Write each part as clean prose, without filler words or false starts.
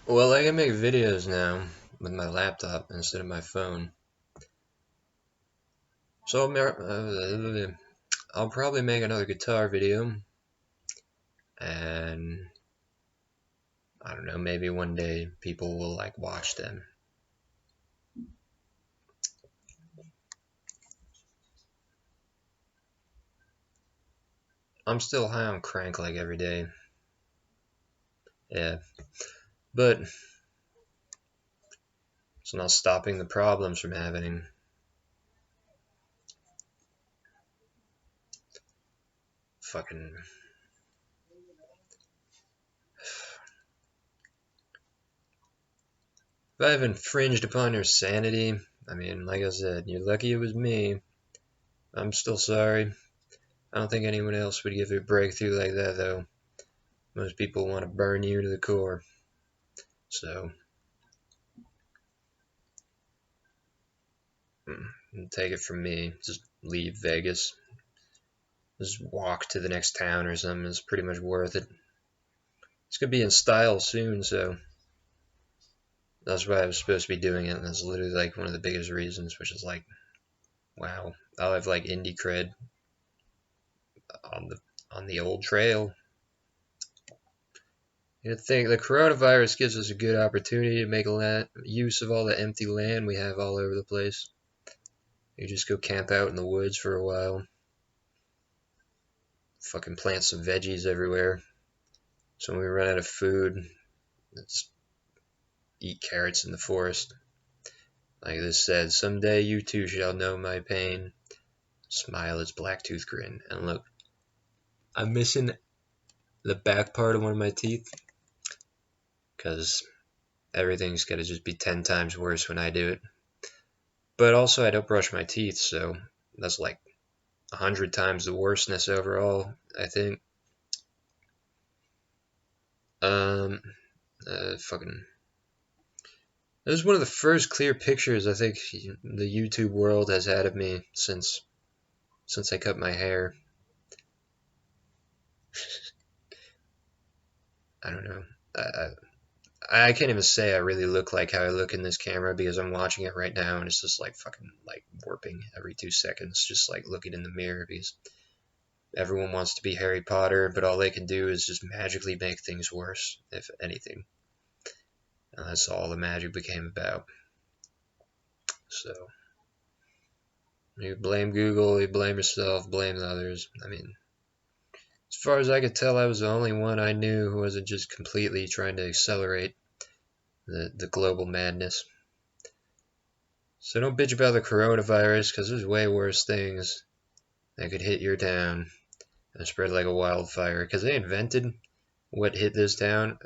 Well, I can make videos now with my laptop instead of my phone. So I'll probably make another guitar video, and I don't know, maybe one day people will like watch them. I'm still high on crank like every day. Yeah, but it's not stopping the problems from happening. Fucking. If I've infringed upon your sanity, I mean, like I said, you're lucky it was me. I'm still sorry. I don't think anyone else would give you a breakthrough like that, though. Most people want to burn you to the core. So, take it from me. Just leave Vegas. Just walk to the next town or something. It's pretty much worth it. It's going to be in style soon, so that's why I was supposed to be doing it. And that's literally like one of the biggest reasons, which is like, wow, I'll have like indie cred on the old trail. You think the coronavirus gives us a good opportunity to make use of all the empty land we have all over the place. You just go camp out in the woods for a while. Fucking plant some veggies everywhere. So when we run out of food, let's eat carrots in the forest. Like this said, someday you too shall know my pain. Smile its black tooth grin. And look, I'm missing the back part of one of my teeth because everything's got to just be 10 times worse when I do it. But also, I don't brush my teeth, so that's like 100 times the worstness overall, I think. Fucking. It was one of the first clear pictures I think the YouTube world has had of me since I cut my hair. I don't know. I can't even say I really look like how I look in this camera because I'm watching it right now and it's just like fucking like warping every 2 seconds, just like looking in the mirror because everyone wants to be Harry Potter, but all they can do is just magically make things worse, if anything. And that's all the magic became about. So you blame Google, you blame yourself, blame the others. I mean, as far as I could tell, I was the only one I knew who wasn't just completely trying to accelerate the global madness. So don't bitch about the coronavirus, because there's way worse things that could hit your town and spread like a wildfire. Because they invented what hit this town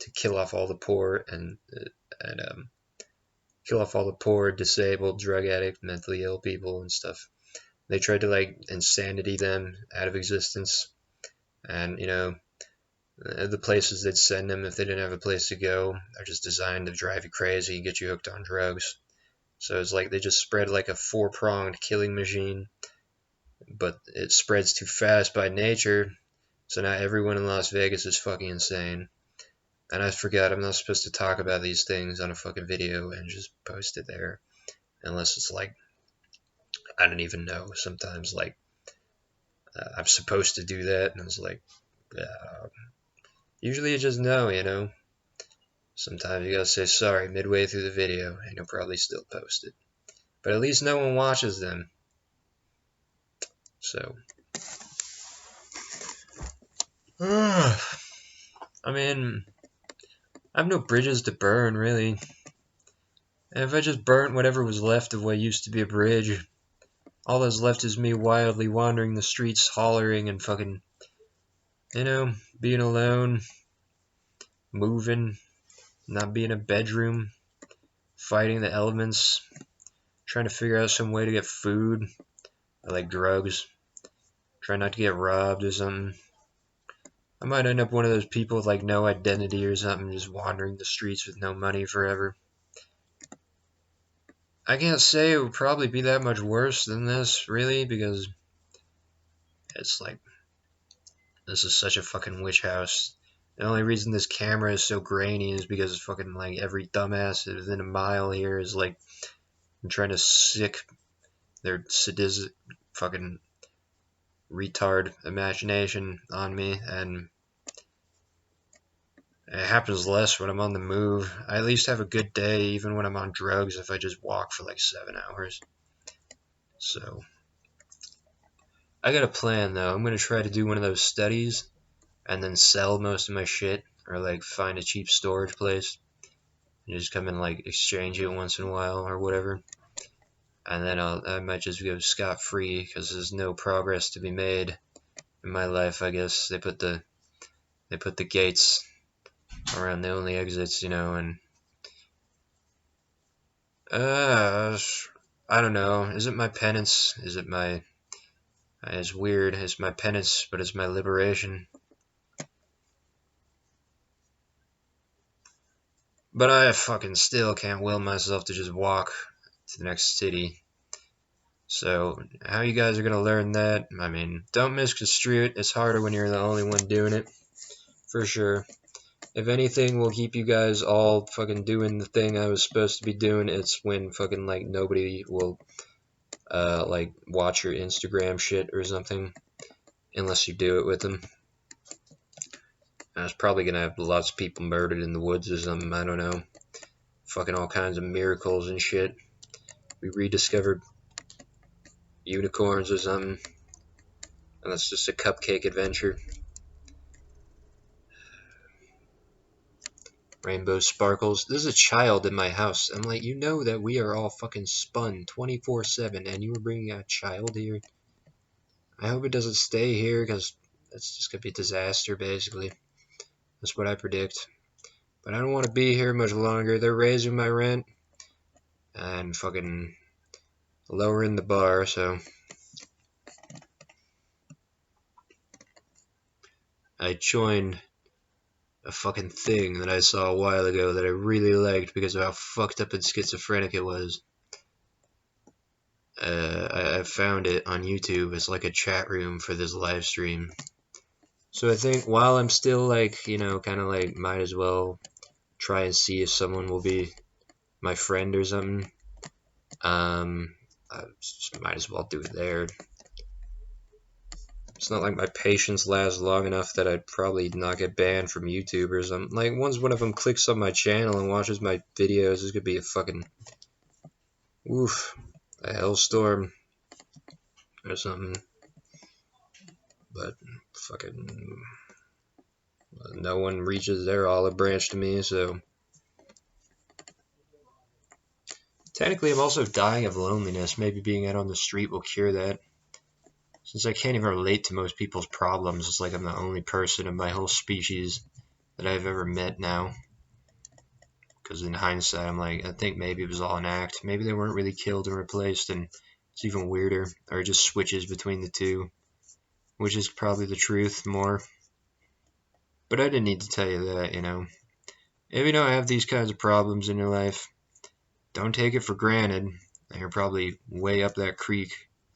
to kill off all the poor and kill off all the poor, disabled, drug addict, mentally ill people and stuff. They tried to like insanity them out of existence, and the places they'd send them if they didn't have a place to go are just designed to drive you crazy and get you hooked on drugs. So it's like they just spread like a four-pronged killing machine, but it spreads too fast by nature, so now everyone in Las Vegas is fucking insane. And I forgot I'm not supposed to talk about these things on a fucking video and just post it there. Unless it's like, I don't even know. Sometimes like, I'm supposed to do that, and I was like, usually you just know. Sometimes you gotta say sorry midway through the video, and you'll probably still post it. But at least no one watches them. So, I mean, I have no bridges to burn, really. And if I just burnt whatever was left of what used to be a bridge, all that's left is me wildly wandering the streets, hollering and fucking, being alone, moving, not being in a bedroom, fighting the elements, trying to figure out some way to get food, or like drugs, trying not to get robbed or something. I might end up one of those people with like no identity or something, just wandering the streets with no money forever. I can't say it would probably be that much worse than this, really, because it's like, this is such a fucking witch house. The only reason this camera is so grainy is because fucking like every dumbass within a mile here is like trying to sick their sadistic fucking retard imagination on me, and it happens less when I'm on the move. I at least have a good day even when I'm on drugs if I just walk for like 7 hours. So I got a plan though. I'm gonna try to do one of those studies and then sell most of my shit, or like find a cheap storage place and just come and like exchange it once in a while or whatever. And then I might just go scot free because there's no progress to be made in my life. I guess they put the gates around the only exits, and uh, I don't know. Is it my penance? Is it my? It's weird. It's my penance, but it's my liberation. But I fucking still can't will myself to just walk to the next city. So how you guys are gonna learn that? I mean, don't misconstrue it. It's harder when you're the only one doing it, for sure. If anything will keep you guys all fucking doing the thing I was supposed to be doing, it's when fucking like nobody will like watch your Instagram shit or something unless you do it with them. I was probably gonna have lots of people murdered in the woods or something. I don't know. Fucking all kinds of miracles and shit. We rediscovered unicorns or something, and that's just a cupcake adventure. Rainbow sparkles. There's a child in my house. I'm like, you know that we are all fucking spun 24/7, and you were bringing a child here. I hope it doesn't stay here because it's just gonna be a disaster, basically. That's what I predict. But I don't want to be here much longer. They're raising my rent and fucking lowering the bar, so I joined a fucking thing that I saw a while ago that I really liked because of how fucked up and schizophrenic it was. I found it on YouTube. It's like a chat room for this live stream. So I think while I'm still like, kind of like might as well try and see if someone will be my friend or something. I just might as well do it there. It's not like my patience lasts long enough that I'd probably not get banned from YouTube or something. Like, once one of them clicks on my channel and watches my videos, it's gonna be a fucking, oof, a hellstorm or something. But fucking, no one reaches their olive branch to me, so. Technically, I'm also dying of loneliness. Maybe being out on the street will cure that. Since I can't even relate to most people's problems, it's like I'm the only person of my whole species that I've ever met now. Because in hindsight, I'm like, I think maybe it was all an act. Maybe they weren't really killed and replaced, and it's even weirder. Or it just switches between the two, which is probably the truth more. But I didn't need to tell you that, If you don't have these kinds of problems in your life, don't take it for granted. You're probably way up that creek.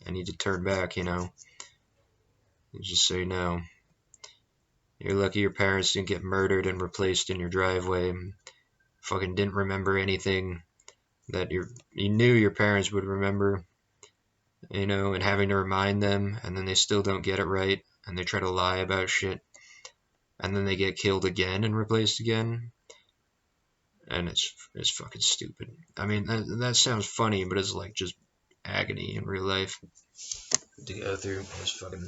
I need to turn back, Just so you know. You're lucky your parents didn't get murdered and replaced in your driveway. Fucking didn't remember anything that you knew your parents would remember, and having to remind them, and then they still don't get it right, and they try to lie about shit, and then they get killed again and replaced again, and it's fucking stupid. I mean, that sounds funny, but it's like just agony in real life to go through. It's fucking.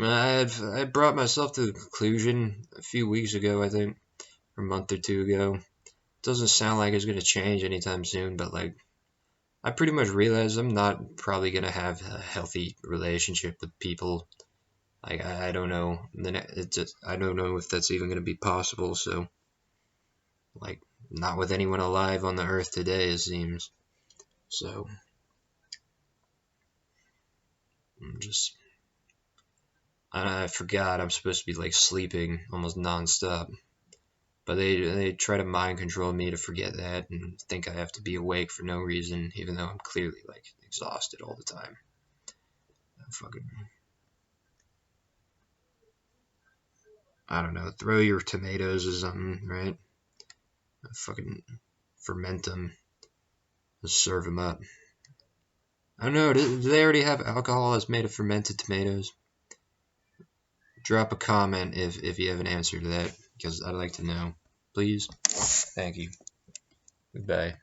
I brought myself to the conclusion a few weeks ago, I think, or a month or two ago. Doesn't sound like it's gonna change anytime soon, but like, I pretty much realized I'm not probably gonna have a healthy relationship with people. Like, I don't know. I don't know if that's even gonna be possible. So, like, not with anyone alive on the earth today, it seems. So, I forgot I'm supposed to be like sleeping almost nonstop. But they try to mind control me to forget that and think I have to be awake for no reason, even though I'm clearly like exhausted all the time. I'm fucking. I don't know, throw your tomatoes or something, right? Fucking ferment them, just serve them up. I don't know, do they already have alcohol that's made of fermented tomatoes? Drop a comment if you have an answer to that, because I'd like to know. Please. Thank you. Goodbye.